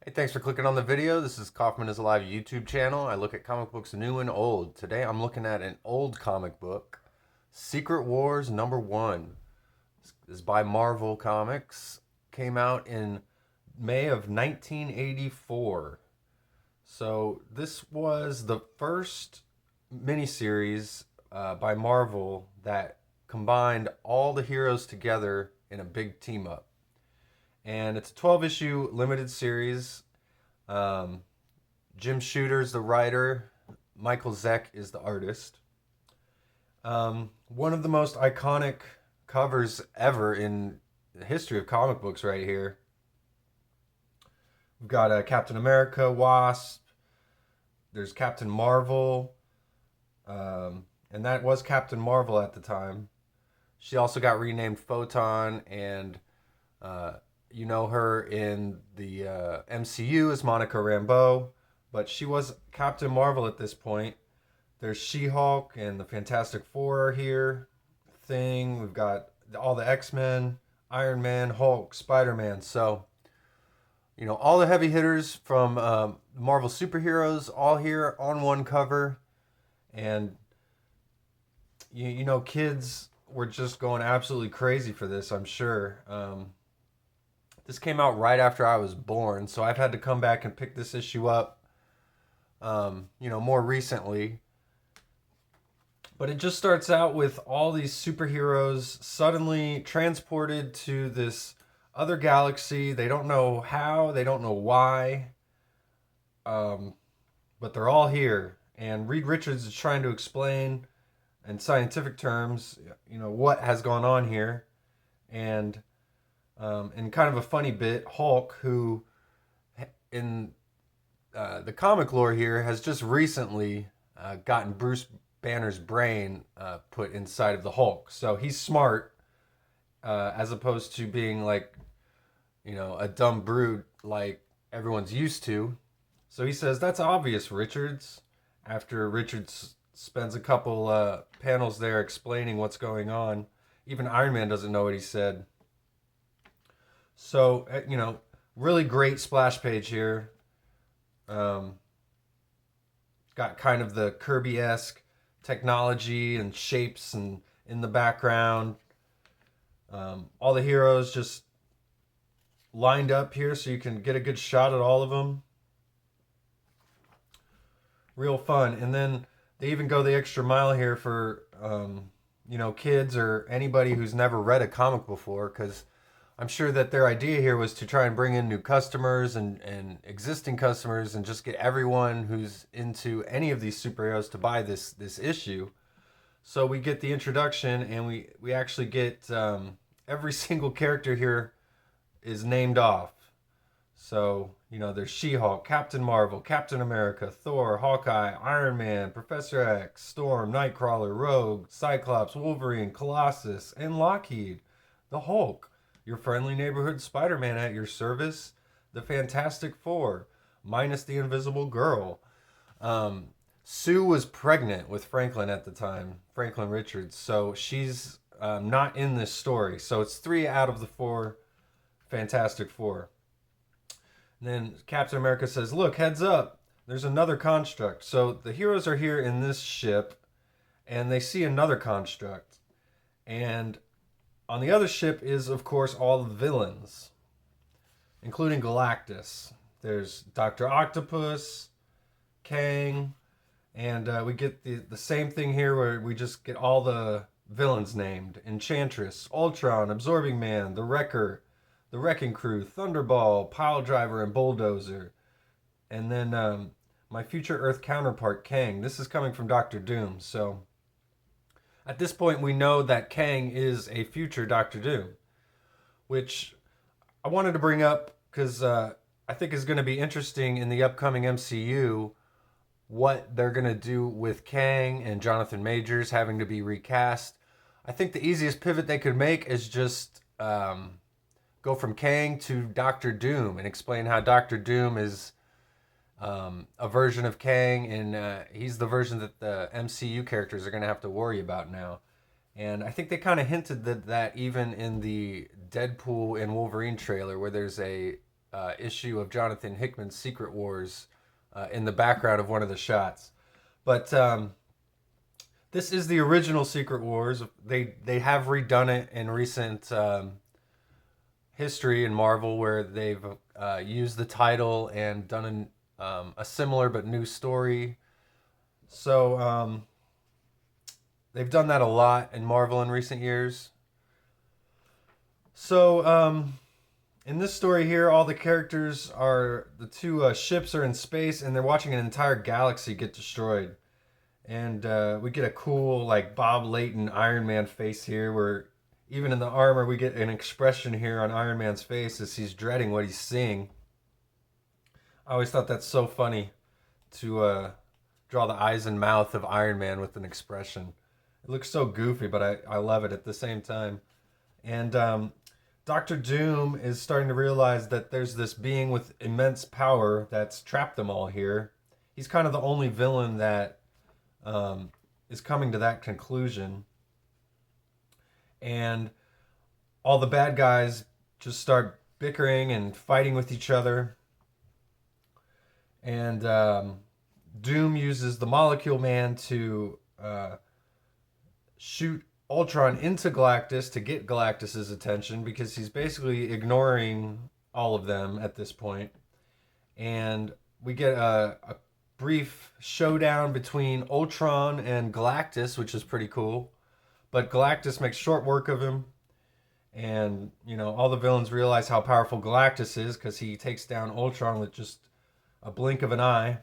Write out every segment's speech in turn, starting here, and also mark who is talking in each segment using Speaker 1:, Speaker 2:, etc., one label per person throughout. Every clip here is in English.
Speaker 1: Hey, thanks for clicking on the video. This is Kaufman is Alive YouTube channel. I look at comic books new and old. Today I'm looking at an old comic book, Secret Wars #1. This is by Marvel Comics. Came out in May of 1984. So this was the first miniseries by Marvel that combined all the heroes together in a big team up. And it's a 12 issue limited series. Um, Jim Shooter's the writer. Michael Zeck is the artist. One of the most iconic covers ever in the history of comic books, right here. We've got Captain America, Wasp. There's Captain Marvel, and that was Captain Marvel at the time. She also got renamed Photon, and uh, you know her in the MCU as Monica Rambeau, but she was Captain Marvel at this point. There's She-Hulk and the Fantastic Four are here. Thing. We've got all the X-Men, Iron Man, Hulk, Spider-Man. So, all the heavy hitters from Marvel superheroes all here on one cover. And, kids were just going absolutely crazy for this, I'm sure. This came out right after I was born, so I've had to come back and pick this issue up, more recently. But it just starts out with all these superheroes suddenly transported to this other galaxy. They don't know how, they don't know why, um, but they're all here. And Reed Richards is trying to explain in scientific terms, what has gone on here. And in kind of a funny bit, Hulk, who in the comic lore here has just recently gotten Bruce Banner's brain put inside of the Hulk. So he's smart as opposed to being like, a dumb brood like everyone's used to. So he says, "That's obvious, Richards." After Richards spends a couple panels there explaining what's going on, even Iron Man doesn't know what he said. So, really great splash page here. Um, got kind of the Kirby esque technology and shapes and in the background. All the heroes just lined up here so you can get a good shot at all of them. Real fun. And then they even go the extra mile here for, kids or anybody who's never read a comic before, because I'm sure that their idea here was to try and bring in new customers and existing customers and just get everyone who's into any of these superheroes to buy this issue. So we get the introduction, and we actually get every single character here is named off. So, there's She-Hulk, Captain Marvel, Captain America, Thor, Hawkeye, Iron Man, Professor X, Storm, Nightcrawler, Rogue, Cyclops, Wolverine, Colossus, and Lockheed. The Hulk, your friendly neighborhood Spider-Man at your service, the Fantastic Four, minus the Invisible Girl. Sue was pregnant with Franklin at the time, Franklin Richards, so she's not in this story. So it's 3 out of the 4 Fantastic Four. And then Captain America says, "Look, heads up, there's another construct." So the heroes are here in this ship, and they see another construct. And on the other ship is, of course, all the villains, including Galactus. There's Dr. Octopus, Kang, and we get the same thing here where we just get all the villains named: Enchantress, Ultron, Absorbing Man, the Wrecker, the Wrecking Crew, Thunderball, Pile Driver, and Bulldozer. And then my future Earth counterpart, Kang. This is coming from Doctor Doom. So at this point, we know that Kang is a future Doctor Doom, which I wanted to bring up because I think is going to be interesting in the upcoming MCU, what they're going to do with Kang and Jonathan Majors having to be recast. I think the easiest pivot they could make is just go from Kang to Doctor Doom and explain how Doctor Doom is a version of Kang, and he's the version that the MCU characters are going to have to worry about now. And I think they kind of hinted that even in the Deadpool and Wolverine trailer, where there's a issue of Jonathan Hickman's Secret Wars in the background of one of the shots. But this is the original Secret Wars. They have redone it in recent history in Marvel, where they've used the title and done a similar but new story. So they've done that a lot in Marvel in recent years. So in this story here, all the characters are the two ships are in space, and they're watching an entire galaxy get destroyed. And we get a cool like Bob Layton Iron Man face here, where even in the armor we get an expression here on Iron Man's face as he's dreading what he's seeing. I always thought that's so funny to draw the eyes and mouth of Iron Man with an expression. It looks so goofy, but I love it at the same time. And Doctor Doom is starting to realize that there's this being with immense power that's trapped them all here. He's kind of the only villain that is coming to that conclusion. And all the bad guys just start bickering and fighting with each other. And Doom uses the Molecule Man to shoot Ultron into Galactus to get Galactus's attention, because he's basically ignoring all of them at this point. And we get a brief showdown between Ultron and Galactus, which is pretty cool. But Galactus makes short work of him. And, you know, all the villains realize how powerful Galactus is, because he takes down Ultron with just a blink of an eye.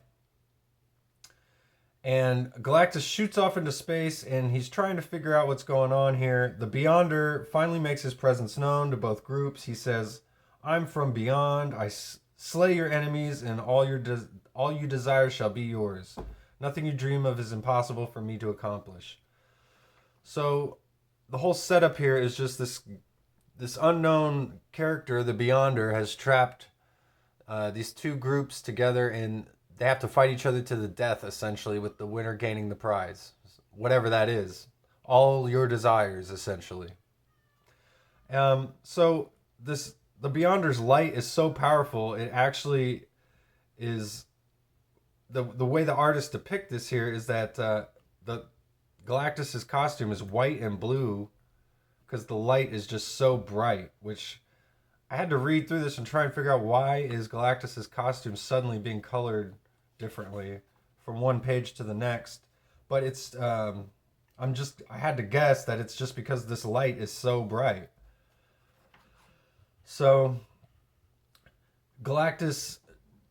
Speaker 1: And Galactus shoots off into space, and he's trying to figure out what's going on here. The Beyonder finally makes his presence known to both groups. He says, "I'm from beyond. I slay your enemies, and all you desire shall be yours. Nothing you dream of is impossible for me to accomplish." So the whole setup here is just this unknown character, the Beyonder, has trapped these two groups together, and they have to fight each other to the death, essentially, with the winner gaining the prize. Whatever that is. All your desires, essentially. So the Beyonder's light is so powerful, it actually is... The way the artists depict this here is that the Galactus's costume is white and blue because the light is just so bright, which... I had to read through this and try and figure out why is Galactus's costume suddenly being colored differently from one page to the next. But it's I had to guess that it's just because this light is so bright. So Galactus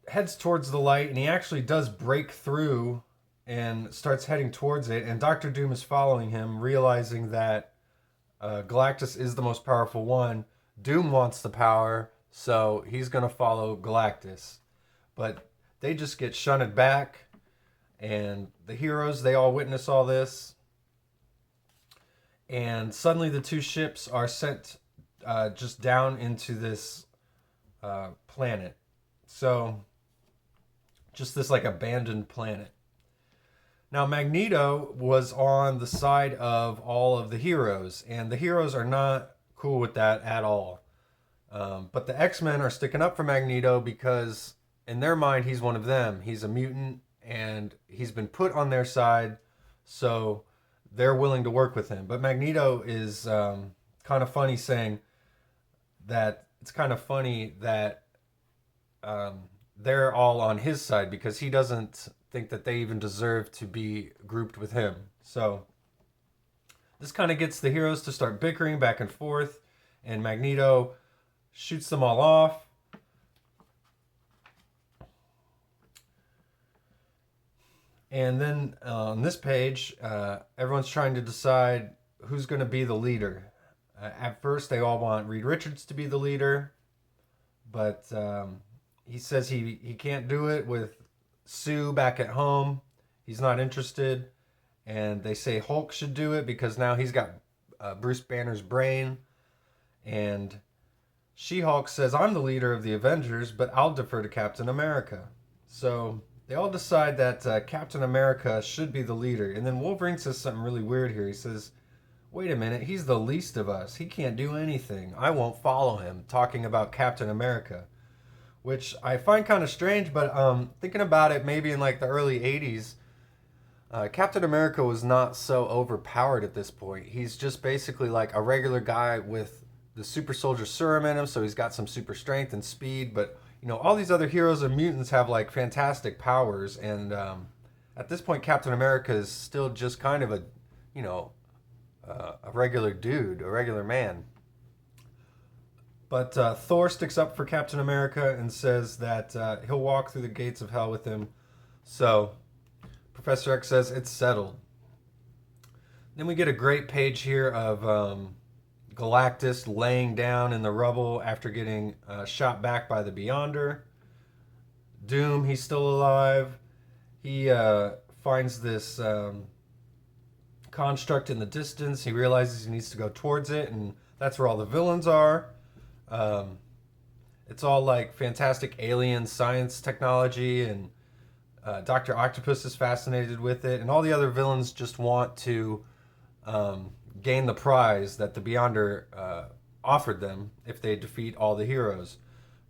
Speaker 1: heads towards the light, and he actually does break through and starts heading towards it, and Doctor Doom is following him, realizing that Galactus is the most powerful one. Doom wants the power, so he's going to follow Galactus. But they just get shunted back, and the heroes, they all witness all this. And suddenly the two ships are sent just down into this planet. So, just this like abandoned planet. Now, Magneto was on the side of all of the heroes, and the heroes are not cool with that at all. But the X-Men are sticking up for Magneto because in their mind he's one of them. He's a mutant and he's been put on their side, so they're willing to work with him. But Magneto is kind of funny, saying that it's kind of funny that they're all on his side because he doesn't think that they even deserve to be grouped with him. So this kind of gets the heroes to start bickering back and forth, and Magneto shoots them all off. And then on this page, everyone's trying to decide who's going to be the leader. At first, they all want Reed Richards to be the leader, but he says he can't do it with Sue back at home. He's not interested. And they say Hulk should do it because now he's got Bruce Banner's brain. And She-Hulk says, "I'm the leader of the Avengers, but I'll defer to Captain America." So they all decide that Captain America should be the leader. And then Wolverine says something really weird here. He says, "Wait a minute, he's the least of us. He can't do anything. I won't follow him," talking about Captain America. which I find kind of strange. But thinking about it, maybe in like the early '80s, Captain America was not so overpowered at this point. He's just basically like a regular guy with the super soldier serum in him, so he's got some super strength and speed. But you know, all these other heroes and mutants have like fantastic powers, and at this point, Captain America is still just kind of a, you know, a regular dude, a regular man. But Thor sticks up for Captain America and says that he'll walk through the gates of hell with him. So Professor X says it's settled. Then we get a great page here of Galactus laying down in the rubble after getting shot back by the Beyonder. Doom, he's still alive. He finds this construct in the distance. He realizes he needs to go towards it, and that's where all the villains are. It's all like fantastic alien science technology, and Dr. Octopus is fascinated with it, and all the other villains just want to gain the prize that the Beyonder offered them if they defeat all the heroes.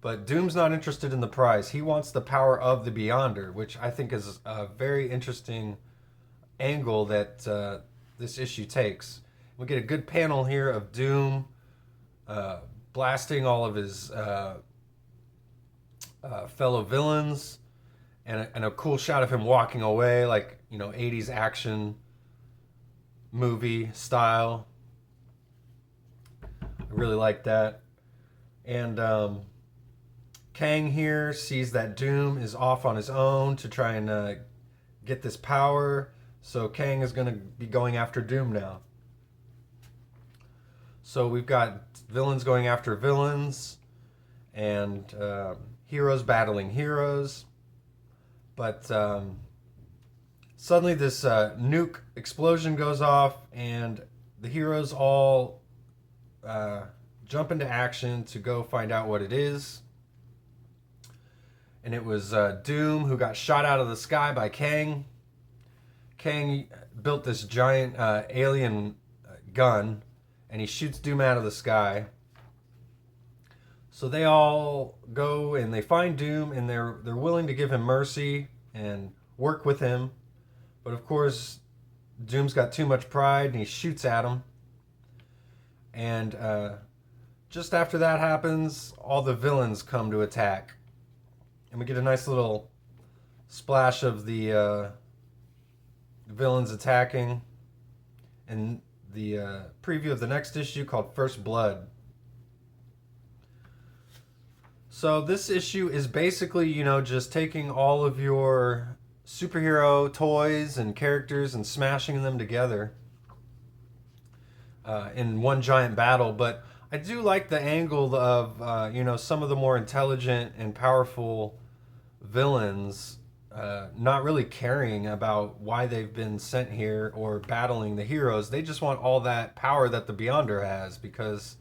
Speaker 1: But Doom's not interested in the prize. He wants the power of the Beyonder, which I think is a very interesting angle that this issue takes. We get a good panel here of Doom blasting all of his fellow villains, and a cool shot of him walking away, like, you know, 80s action movie style. I really like that. And Kang here sees that Doom is off on his own to try and get this power, so Kang is going to be going after Doom now. So we've got villains going after villains, and heroes battling heroes. But suddenly this nuke explosion goes off, and the heroes all jump into action to go find out what it is. And it was Doom who got shot out of the sky by Kang. Kang built this giant alien gun, and he shoots Doom out of the sky. So they all go and they find Doom, and they're willing to give him mercy and work with him. But of course, Doom's got too much pride, and he shoots at him. And just after that happens, all the villains come to attack. And we get a nice little splash of the villains attacking, and the preview of the next issue called First Blood. So this issue is basically, you know, just taking all of your superhero toys and characters and smashing them together in one giant battle. But I do like the angle of, you know, some of the more intelligent and powerful villains not really caring about why they've been sent here or battling the heroes. They just want all that power that the Beyonder has, because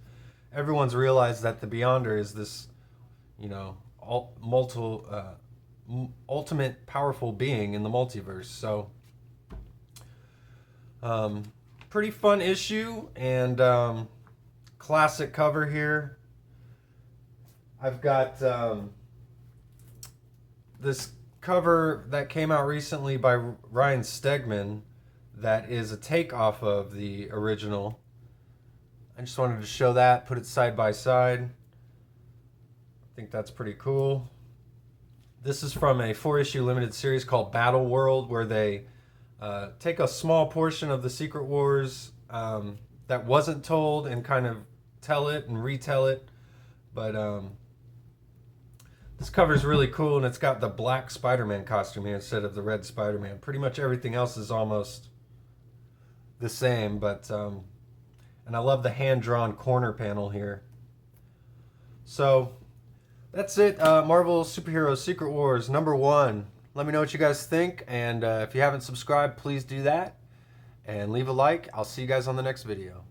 Speaker 1: everyone's realized that the Beyonder is this, you know, ultimate powerful being in the multiverse. So pretty fun issue, and classic cover here. I've got this cover that came out recently by Ryan Stegman that is a takeoff of the original. I just wanted to show that, put it side by side. I think that's pretty cool. This is from a 4-issue limited series called Battle World, where they take a small portion of the Secret Wars that wasn't told and kind of tell it and retell it. But this cover is really cool, and it's got the black Spider-Man costume here instead of the red Spider-Man. Pretty much everything else is almost the same, but and I love the hand-drawn corner panel here. So that's it. Marvel Superhero Secret Wars #1. Let me know what you guys think, and if you haven't subscribed, please do that and leave a like. I'll see you guys on the next video.